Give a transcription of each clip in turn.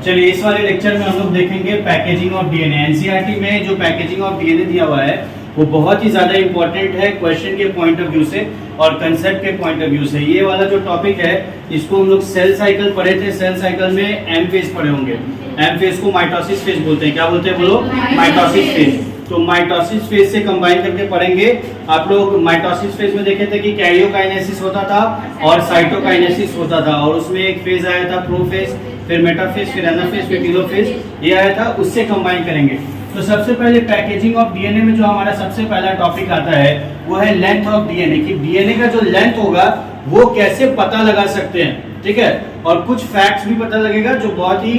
चलिए इस वाले लेक्चर में हम लोग देखेंगे पैकेजिंग ऑफ डीएनए। एनसीईआरटी में जो पैकेजिंग ऑफ डीएनए दिया हुआ है वो बहुत ही ज्यादा इंपॉर्टेंट है क्वेश्चन के पॉइंट ऑफ व्यू से और कंसेप्ट के पॉइंट ऑफ व्यू से। ये वाला जो टॉपिक है इसको हम लोग सेल साइकिल पढ़े थे। सेल साइकिल में एम फेज पढ़े होंगे। एम फेज को माइटोसिस फेज बोलते हैं। क्या बोलते हैं बोलो? Mitosis phase. तो माइटोसिस फेज से कंबाइन करके पढ़ेंगे। आप लोग माइटोसिस फेज में देखे थे कि कैरियोकाइनेसिस होता था और साइटोकाइनेसिस होता था, और उसमें एक फेज आया था प्रोफेज, फिर मेटाफेज, फिर एनाफेज, फिर टेलोफेज, ये आया था। उससे कंबाइन करेंगे। तो सबसे पहले पैकेजिंग ऑफ डीएनए में जो हमारा सबसे पहला टॉपिक आता है वो है लेंथ ऑफ डीएनए, कि डीएनए का जो लेंथ होगा वो कैसे पता लगा सकते हैं। ठीक है, और कुछ फैक्ट्स भी पता लगेगा जो बहुत ही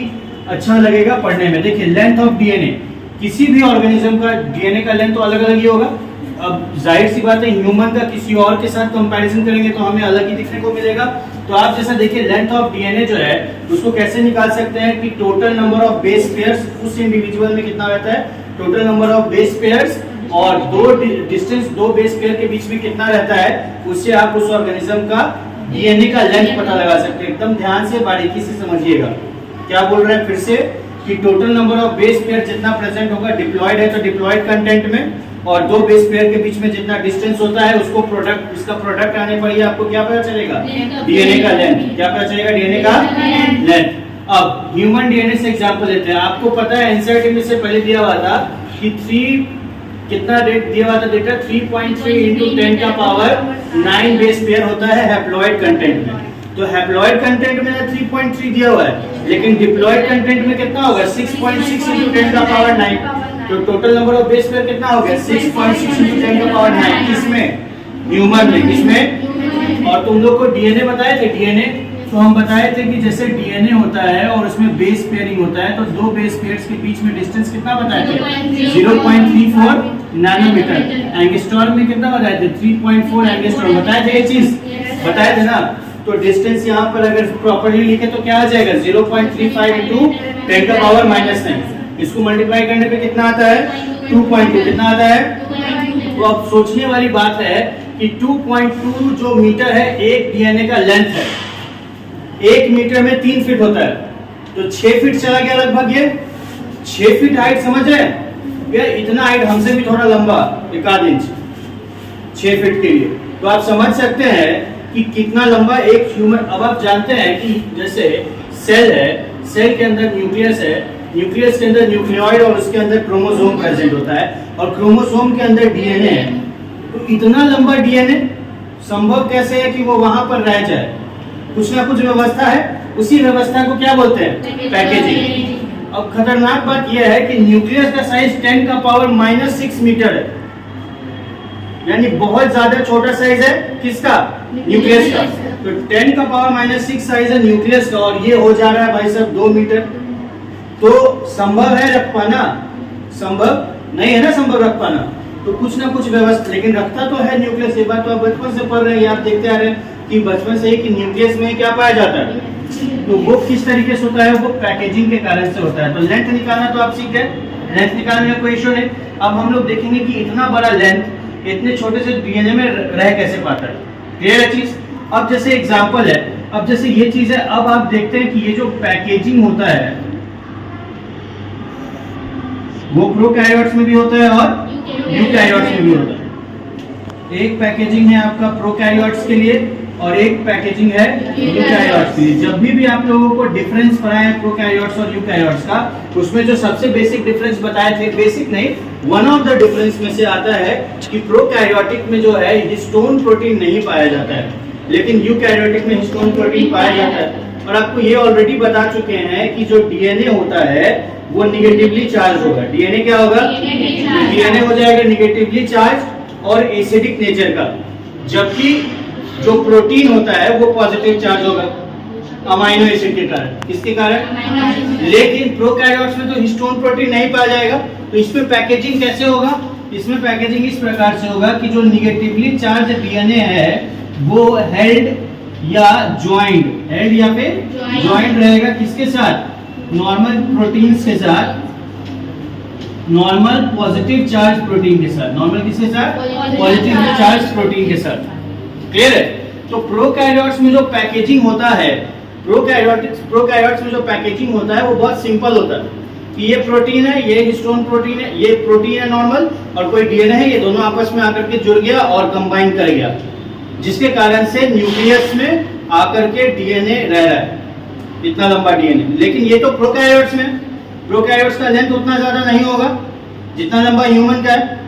अच्छा लगेगा पढ़ने में। देखिए लेंथ ऑफ डीएनए, किसी भी ऑर्गेनिज्म का डीएनए का लेंथ तो अलग अलग ही होगा। अब जाहिर सी बात है ह्यूमन का किसी और के साथ कंपैरिजन करेंगे तो हमें अलग ही दिखने को मिलेगा। तो आप जैसा देखिए लेंथ ऑफ डीएनए जो है उसको कैसे निकाल सकते हैं कि total number of base pairs उस इंडिविजुअल में कितना रहता है, total number of base pairs, और दो बेस पेयर के बीच में कितना रहता है, उससे आप उस ऑर्गेनिज्म का डीएनए का लेंथ पता लगा सकते हैं। एकदम ध्यान से बारीकी से समझिएगा। क्या बोल रहे हैं फिर से कि total number of base pair जितना प्रेजेंट होगा, डिप्लॉयड है तो डिप्लॉयड कंटेंट में, और दो बेस पेयर के बीच में जितना डिस्टेंस होता है उसको प्रोडक्ट, इसका प्रोडक्ट आने पर ही आपको क्या पता चलेगा? डीएनए का लेंथ। क्या पता चलेगा? डीएनए का लेंथ। अब ह्यूमन डीएनए से एग्जांपल लेते हैं। आपको पता है एनसीईआरटी में से पहले दिया हुआ था कि 3 कितना रेट दिया हुआ था डेटा, 3.3 into 10 का पावर 9 बेस पेयर होता है हैप्लॉइड कंटेंट में। तो हैप्लॉइड कंटेंट में 3.3 दिया हुआ है, लेकिन डिप्लॉयड कंटेंट में कितना होगा? 6.6 into 10 का पावर 9। तो total number of base pair कितना हो गया? 6.6 into 10 का पावर 9। किसमें? ह्यूमन में। किसमें? और तुम लोग को डीएनए बताए थे। डीएनए तो हम बताए थे कि जैसे डीएनए होता है और उसमें बेस पेयरिंग होता है, तो दो बेस पेयर्स के बीच में डिस्टेंस कितना बताए थे? 0.34 नैनोमीटर। एंगस्ट्रॉम में कितना बताए थे? 3.4 एंगस्ट्रॉम बताए थे। ये चीज बताए थे ना। तो डिस्टेंस यहाँ पर अगर प्रॉपर्ली लिखे तो क्या आ जाएगा? 0.35 into 10 का पावर -9। इसको मल्टीप्लाई करने पे कितना आता है? 2.2। कितना आता है? तो अब सोचने वाली बात है कि 2.2 जो मीटर है एक डीएनए का लेंथ है। 1 मीटर में 3 फीट होता है, तो 6 फीट चला गया लगभग। ये 6 फीट हाइट समझ रहे हैं? यार इतना हाइट हमसे भी थोड़ा लंबा, 1 इंच 6 फीट के लिए। तो आप समझ सकते हैं कि कितना लंबा एक ह्यूमन। अब आप जानते हैं कि जैसे सेल है, सेल के अंदर न्यूक्लियस है, न्यूक्लियस के अंदर न्यूक्लियोइड और उसके अंदर क्रोमोसोम प्रेजेंट होता है, और क्रोमोसोम के अंदर डीएनए है। तो इतना लंबा डीएनए संभव कैसे है कि वो वहां पर रह जाए? कुछ ना कुछ व्यवस्था है। उसी व्यवस्था को क्या बोलते हैं? पैकेजिंग। अब खतरनाक बात यह है कि न्यूक्लियस का साइज 10 का पावर -6 मीटर है, यानी बहुत ज्यादा छोटा साइज है। किसका? न्यूक्लियस का। तो 10 का पावर -6 साइज है न्यूक्लियस का, और ये हो जा रहा है भाई साहब 2 मीटर। तो संभव है रख पाना? संभव नहीं है ना संभव रख पाना। तो कुछ ना कुछ व्यवस्था, लेकिन रखता तो है न्यूक्लियस। ये बात तो आप बचपन से पढ़ रहे हैं, आप देखते आ रहे हैं कि बचपन से ही कि न्यूक्लियस में क्या पाया जाता है। तो वो किस तरीके से होता है? वो पैकेजिंग के कारण से होता है। तो लेंथ निकालना तो आप सीख गए, लेंथ निकालने में कोई इश्यू नहीं। अब हम लोग देखेंगे कि इतना बड़ा लेंथ इतने छोटे से डीएनए में रह कैसे पाता है। क्लियर है चीज? अब जैसे एग्जांपल है, अब जैसे ये चीज है, अब आप देखते हैं कि ये जो पैकेजिंग होता है वो प्रोकैरियोट्स में भी होता है और यूकैरियोट्स में भी होता है। एक पैकेजिंग है आपका प्रोकैरियोट्स के लिए और एक पैकेजिंग है यूकैरियोट्स के लिए। जब भी आप लोगों को डिफरेंस पढ़ाया है प्रोकैरियोट्स और यूकैरियोट्स का, उसमें जो सबसे बेसिक डिफरेंस बताए थे, बेसिक नहीं, वन ऑफ द डिफरेंस में से आता है कि प्रोकैरियोटिक में जो है हिस्टोन प्रोटीन नहीं पाया जाता है, लेकिन यूकैरियोटिक में हिस्टोन प्रोटीन पाया जाता है। और आपको ये ऑलरेडी बता चुके हैं कि जो डीएनए होता है वो निगेटिवली चार्ज होगा। डीएनए क्या होगा? डीएनए हो जाएगा निगेटिवली चार्ज और एसिडिक नेचर का, जबकि जो प्रोटीन होता है वो पॉजिटिव चार्ज होगा अमाइनो एसिड के कारण। किसके कारण? लेकिन प्रोकैरियोट्स में तो हिस्टोन प्रोटीन नहीं पाया जाएगा। तो इसमें पैकेजिंग कैसे होगा? इसमें पैकेजिंग इस प्रकार से होगा कि जो निगेटिवली चार्ज डीएनए है वो हेल्ड या ज्वाइंट, हेल्ड या फिर ज्वाइंट रहेगा। किसके साथ? नॉर्मल प्रोटीन्स के साथ, नॉर्मल पॉजिटिव चार्ज प्रोटीन के साथ। नॉर्मल किसके साथ? पॉजिटिव चार्ज प्रोटीन के साथ। क्लियर है? तो प्रोकैरियोट्स में जो पैकेजिंग होता है प्रोकैरियोट्स में जो पैकेजिंग होता है वो बहुत सिंपल होता है कि ये प्रोटीन है, ये हिस्टोन प्रोटीन है, ये प्रोटीन है नॉर्मल, और कोई डीएनए है, ये दोनों आपस में आकर के जुड़ गया और कंबाइन कर गया, जिसके कारण से न्यूक्लियस में आकर के डीएनए रह रहा है, इतना लंबा डीएनए। लेकिन ये तो प्रोकैरियोट्स में, प्रोकैरियोट्स का लेंथ उतना ज्यादा नहीं होगा जितना लंबा ह्यूमन का है।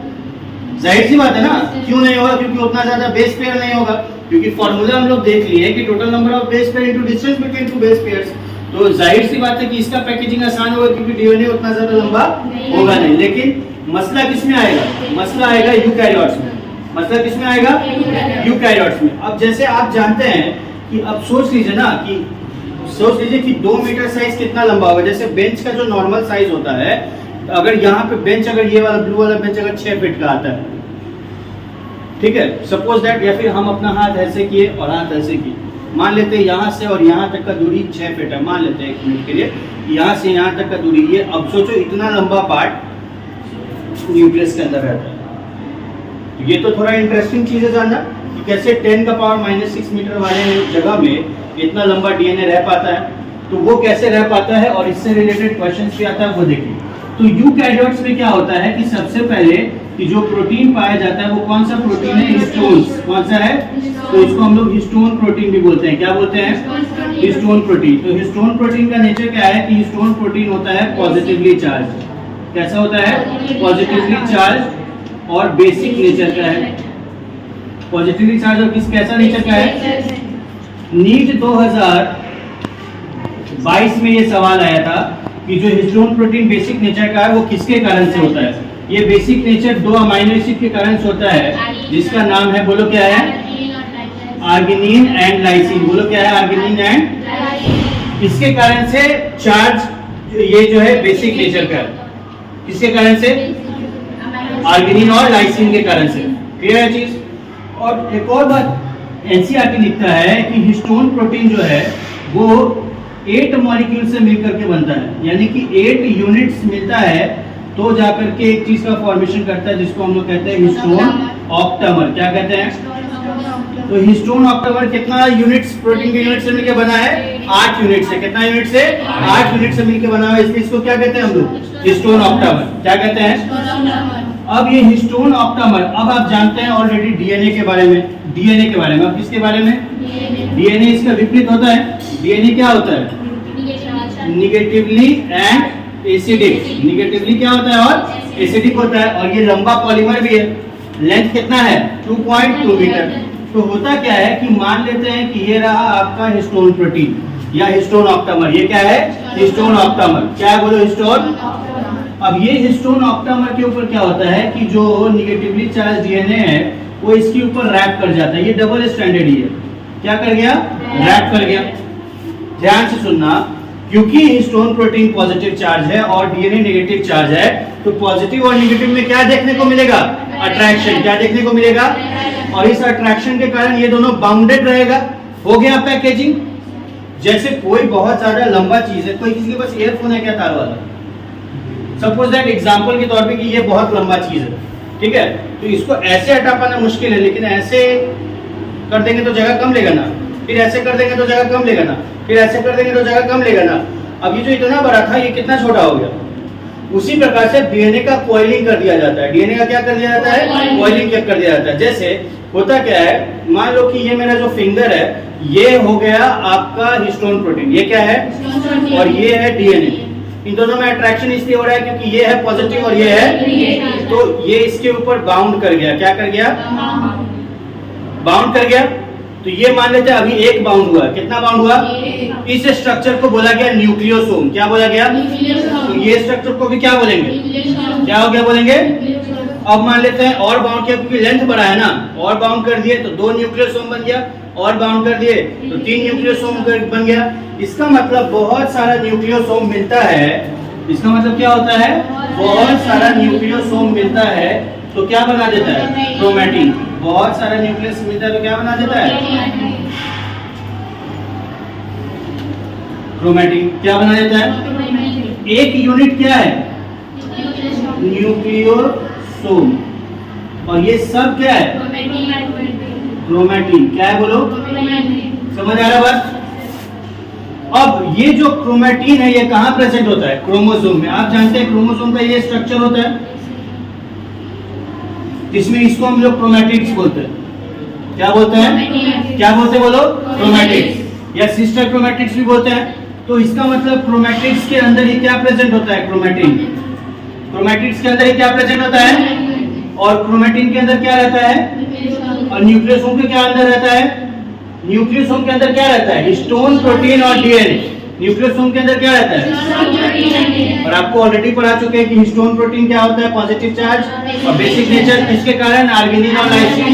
जाहिर सी बात है ना, क्यों नहीं होगा? क्योंकि उतना ज्यादा बेस पेयर नहीं होगा, क्योंकि फॉर्मूला हम लोग देख लिए कि total number of base pair into distance between two base pairs. तो जाहिर सी बात है कि इसका पैकेजिंग आसान होगा क्योंकि डीएनए उतना ज्यादा लंबा होगा नहीं। लेकिन मसला किसमें आएगा? मसला आएगा यूकैरियोट्स में। मसला किसमें आएगा? यूकैरियोट्स में। अब जैसे आप जानते हैं कि अब सोच लीजिए ना कि 2 मीटर साइज कितना लंबा होगा। जैसे बेंच का जो नॉर्मल साइज होता है, अगर यहाँ पे बेंच, अगर ये वाला ब्लू वाला बेंच अगर 6 फीट का आता है, ठीक है, सपोज दैट, या फिर हम अपना हाथ ऐसे किए और हाथ ऐसे किए, मान लेते हैं यहाँ से और यहाँ तक का दूरी 6 फीट है, मान लेते हैं 1 मिनट के लिए, यहाँ से यहाँ तक का दूरी ये। अब सोचो इतना लंबा पार्ट न्यूक्लियस के अंदर रहता है। ये तो थोड़ा इंटरेस्टिंग चीज है जानना कि कैसे 10⁻⁻⁶ मीटर वाले जगह में इतना लंबा डीएनए रह पाता है। तो वो कैसे रह पाता है और इससे रिलेटेड क्वेश्चंस भी आता है, वो देखिए। तो यूकैरियोट्स में क्या होता है कि सबसे पहले कि जो प्रोटीन पाया जाता है वो कौन सा प्रोटीन है? हिस्टोन्स। कौन सा है? तो इसको हम लोग हिस्टोन प्रोटीन भी बोलते हैं। क्या बोलते हैं? Histone protein. तो हिस्टोन प्रोटीन का नेचर क्या है कि हिस्टोन प्रोटीन होता है पॉजिटिवली चार्ज। कैसा होता है? पॉजिटिवली चार्ज और बेसिक नेचर का है। पॉजिटिवली चार्ज और कैसा नेचर का है? नीट 2022 में ये सवाल आया था कि जो हिस्टोन प्रोटीन बेसिक नेचर का है वो किसके कारण से होता है? ये बेसिक नेचर 2 अमीनो एसिड के कारण से होता है, जिसका नाम है, बोलो क्या है? Arginine and lysine. बोलो क्या है? Arginine and. इसके कारण से चार्ज ये जो है बेसिक नेचर का है। किसके कारण से? आर्गिनिन और लाइसिन के कारण से। क्लियर है चीज? और एक और बात, एनसीईआरटी लिखता है कि हिस्टोन प्रोटीन जो है वो 8 मॉलिक्यूल से मिलकर के बनता है, यानी कि 8 यूनिट्स मिलता है तो जाकर के एक चीज का फॉर्मेशन करता है, जिसको हम लोग कहते हैं हिस्टोन ऑक्टामर। क्या कहते हैं? तो हिस्टोन ऑक्टामर कितना यूनिट्स, प्रोटीन के यूनिट से मिलकर बना है? 8 यूनिट से। कितना यूनिट से? 8 यूनिट से मिलकर बना है, इसलिए इसको क्या कहते हैं हम लोग? Histone octamer. क्या कहते हैं? अब ये हिस्टोन ऑक्टामर, अब आप जानते हैं ऑलरेडी डीएनए के बारे में। डीएनए के बारे में, अब किसके बारे में? डीएनए इसका विपरीत होता है। डीएनए क्या होता है? Negatively and acidic. निगेटिवली क्या होता है? और एसिडिक होता है। और ये लंबा पॉलीमर भी है। लेंथ कितना है? 2.2 मीटर। तो होता क्या है कि मान लेते हैं कि ये रहा आपका हिस्टोन प्रोटीन या हिस्टोन ऑक्टामर। ये क्या है? Histone octamer. क्या है? बोलो हिस्टोन। अब ये हिस्टोन ऑक्टामर के ऊपर क्या होता है कि जो निगेटिवली चार्ज डीएनए है वो इसके ऊपर रैप कर जाता है। ये डबल स्ट्रैंडेड ही है। क्या कर गया? रैप कर गया। ध्यान से सुनना, क्योंकि हिस्टोन प्रोटीन पॉजिटिव चार्ज है और डीएनए नेगेटिव चार्ज है, तो पॉजिटिव और नेगेटिव में क्या देखने को मिलेगा? अट्रैक्शन। क्या देखने को मिलेगा? और इस अट्रैक्शन के कारण ये दोनों बाउंडेड रहेगा। हो गया पैकेजिंग। जैसे कोई बहुत ज्यादा लंबा चीज है, कोई किसी के पास ईयरफोन है क्या तार वाला, सपोज दैट एग्जांपल के तौर पे कि ये बहुत लंबा चीज है, ठीक है, तो इसको ऐसे हटा पाना मुश्किल है, लेकिन ऐसे कर देंगे तो जगह कम लेगा ना, फिर ऐसे कर देंगे तो जगह कम लेगा ना, फिर ऐसे कर देंगे तो जगह कम लेगा ना। अब ये जो इतना बड़ा था ये कितना छोटा हो गया। उसी प्रकार से डीएनए का कॉइलिंग कर दिया जाता है। डीएनए का क्या कर दिया जाता है? कॉइलिंग कर दिया जाता है। जैसे होता क्या है, मान लो कि ये मेरा जो फिंगर है ये हो गया आपका हिस्टोन प्रोटीन। ये क्या है? और ये है डीएनए। इन दोनों में अट्रैक्शन इसलिए हो रहा है क्योंकि ये है पॉजिटिव और ये है, तो ये इसके ऊपर बाउंड कर गया। क्या कर गया? बाउंड कर गया। तो ये मान लेते हैं अभी एक बाउंड हुआ। कितना बाउंड हुआ? इस स्ट्रक्चर को बोला गया न्यूक्लियोसोम। क्या बोला गया? तो ये स्ट्रक्चर को भी क्या बोलेंगे? क्या हो गया बोलेंगे? अब मान लेते हैं और बाउंड किया, क्योंकि लेंथ बड़ा है ना, और बाउंड कर दिए तो 2 न्यूक्लियोसोम बन गया, और बाउंड कर दिए तो 3 न्यूक्लियोसोम बन गया। इसका मतलब बहुत सारा न्यूक्लियोसोम मिलता है। इसका मतलब क्या होता है? बहुत सारा न्यूक्लियोसोम मिलता है तो क्या बना देता है? क्रोमैटिन। बहुत सारा न्यूक्लियस मिलता है तो क्या बना देता है? क्रोमैटिन। क्या बना देता है? एक यूनिट क्या है? न्यूक्लियोसोम। और ये सब क्या है? क्रोमैटिन। क्या है बोलो? समझ आ रहा बात? अब ये जो क्रोमेटिन है ये कहां प्रेजेंट होता है? क्रोमोसोम में। आप जानते हैं क्रोमोसोम का ये स्ट्रक्चर होता है जिसमें इसको हम लोग क्रोमैटिड्स बोलते हैं। क्या बोलते हैं? क्या बोलते हैं बोलो? क्रोमैटिड्स या सिस्टर क्रोमैटिड्स भी बोलते हैं। तो इसका मतलब क्रोमैटिड्स के अंदर ही क्या प्रेजेंट होता है? क्रोमैटिन। क्रोमैटिड्स के अंदर ही क्या प्रेजेंट होता है? और क्रोमैटिन के अंदर क्या रहता है? और न्यूक्लियोसोम के क्या अंदर रहता है? न्यूक्लियोसोम के अंदर क्या रहता है? हिस्टोन, प्रोटीन और डीएनए। न्यूक्लियोसोम के अंदर क्या रहता है? और आपको ऑलरेडी पढ़ा चुके हैं कि हिस्टोन प्रोटीन क्या होता है? पॉजिटिव चार्ज और बेसिक नेचर, इसके कारण आर्गिनिन और लाइसिन।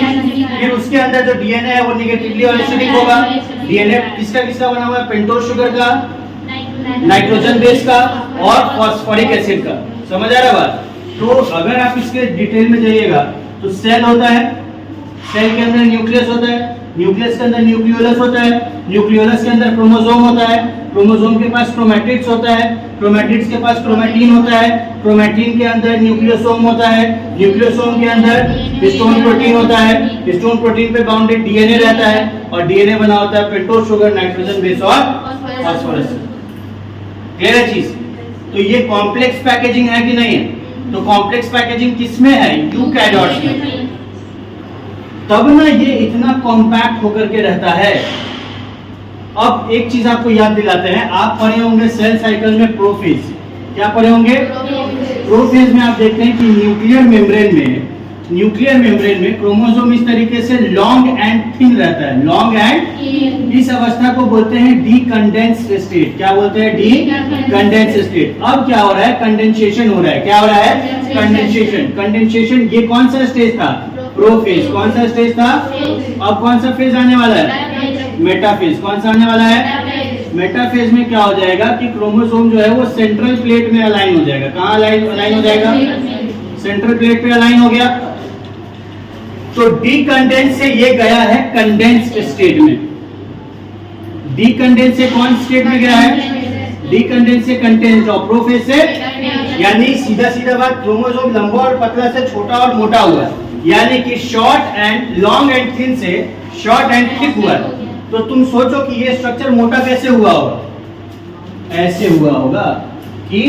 फिर उसके अंदर जो डीएनए है वो नेगेटिवली और एसिडिक होगा। डीएनए किसका किसका बना हुआ है? पेंटोज शुगर का, नाइट्रोजन बेस का और फॉस्फोरिक एसिड का। समझ आ रहा बात? तो अगर आप इसके डिटेल में जाइएगा तो सेल होता है, सेल के अंदर न्यूक्लियस होता है, न्यूक्लियस के अंदर न्यूक्लियोलस होता है, न्यूक्लियोलस के अंदर क्रोमोसोम होता है, क्रोमोसोम के पास क्रोमैटिड्स होता है, क्रोमैटिड्स के पास क्रोमैटिन होता है, क्रोमैटिन के अंदर न्यूक्लियोसोम होता है, न्यूक्लियोसोम के अंदर हिस्टोन प्रोटीन होता है, हिस्टोन प्रोटीन पे बाउंडेड डीएनए रहता है और डीएनए बना होता है पेंटोज शुगर, नाइट्रोजन बेस और फास्फोरस। क्लियर है चीज? तो ये कॉम्प्लेक्स पैकेजिंग है कि नहीं है? तो कॉम्प्लेक्स पैकेजिंग किसमें है? यूकैरियोट्स में। तब ना ये इतना कॉम्पैक्ट होकर के रहता है। अब एक चीज आपको याद दिलाते हैं, आप पढ़े होंगे सेल साइकिल में प्रोफेज। क्या पढ़े होंगे? प्रोफेज में आप देखते हैं कि न्यूक्लियर मेम्ब्रेन में क्रोमोसोम इस तरीके से लॉन्ग एंड थिन रहता है। लॉन्ग एंड, इस अवस्था को बोलते हैं डीकंडेंस्ड स्टेट। क्या बोलते हैं? डीकंडेंस्ड स्टेट। अब क्या हो रहा है? कंडेंसेशन हो रहा है। क्या हो रहा है? कंडेंसेशन। कंडेंसेशन ये कौन सा स्टेज था? प्रोफेज। कौन सा स्टेज था? अब कौन सा फेज आने वाला है? मेटाफेज। कौन सा आने वाला है? मेटाफेज में क्या हो जाएगा कि क्रोमोसोम जो है वो सेंट्रल प्लेट में अलाइन हो जाएगा। कहाँ अलाइन हो जाएगा? सेंट्रल प्लेट पे अलाइन हो गया। तो डीकंडेंस से ये गया है कंडेंस्ड स्टेट में। डीकंडेंस से कौन स्टेट में गया है? डीकंडेंस से कंडेंस्ड। और प्रोफेज से यानी सीधा सीधा बात, क्रोमोसोम लंबा और पतला से छोटा और मोटा हुआ, यानी कि short and long and thin से शॉर्ट एंड थिक हुआ। तो तुम सोचो कि ये स्ट्रक्चर मोटा कैसे हुआ होगा? ऐसे हुआ होगा कि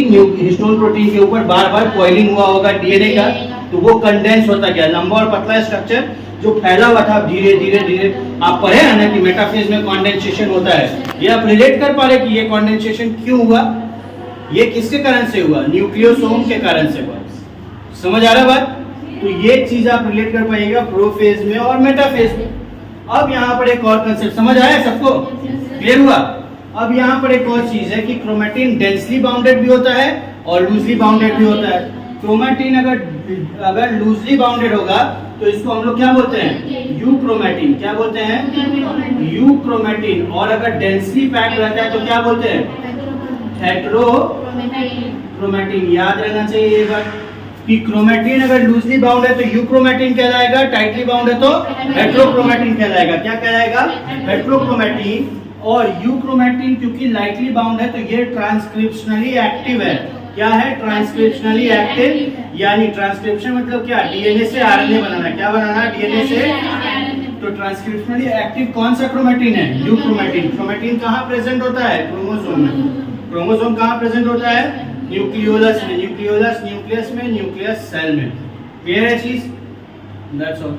हिस्टोन प्रोटीन के ऊपर बार बार कॉइलिंग हुआ होगा डीएनए का, तो वो कंडेंस होता गया। लंबा और पतला स्ट्रक्चर जो फैला हुआ था धीरे धीरे धीरे, आप पढ़े हैं ना कि मेटाफेज में कंडेंसेशन होता है। ये आप रिलेट कर पा रहे कि ये कंडेंसेशन क्यों हुआ? ये किसके कारण से हुआ? न्यूक्लियोसोम के कारण से हुआ। समझ आ रहा बात? तो ये चीज आप रिलेट कर पाइएगा प्रोफेज में और मेटाफेज में। अब यहाँ पर एक और कंसेप्ट समझ आया सबको? क्लियर हुआ? अब यहाँ पर एक और चीज है कि क्रोमैटिन डेंसली बाउंडेड भी होता है और लूजली बाउंडेड भी होता है। क्रोमैटिन अगर लूजली बाउंडेड होगा तो इसको हम लोग क्या बोलते हैं? यूक्रोमैटिन। क्या बोलते हैं? यूक्रोमैटिन। और अगर डेंसली पैक्ड रहता है तो क्या बोलते हैं? हेटेरोक्रोमैटिन। याद रहना चाहिए ये बात कि क्रोमैटिन अगर लूजली बाउंड है तो यूक्रोमैटिन कहलाएगा, टाइटली बाउंड है तो हेटेरोक्रोमैटिन कहलाएगा। क्या कहलाएगा? हेटेरोक्रोमैटिन। और यूक्रोमैटिन क्योंकि लाइटली बाउंड है तो ये ट्रांसक्रिप्शनली एक्टिव है। क्या है? Transcriptionally active. यानी ट्रांसक्रिप्शन मतलब क्या? डीएनए से आरएनए बनाना। क्या बनाना? डीएनए से। तो ट्रांसक्रिप्शनली एक्टिव कौन सा क्रोमैटिन है? यूक्रोमैटिन। क्रोमैटिन कहाँ प्रेजेंट होता है? क्रोमोसोम में। क्रोमोसोम कहाँ प्रेजेंट होता है? न्यूक्लियोलस में। न्यूक्लियोलस न्यूक्लियस में, न्यूक्लियस सेल में। क्लियर है चीज? That's all.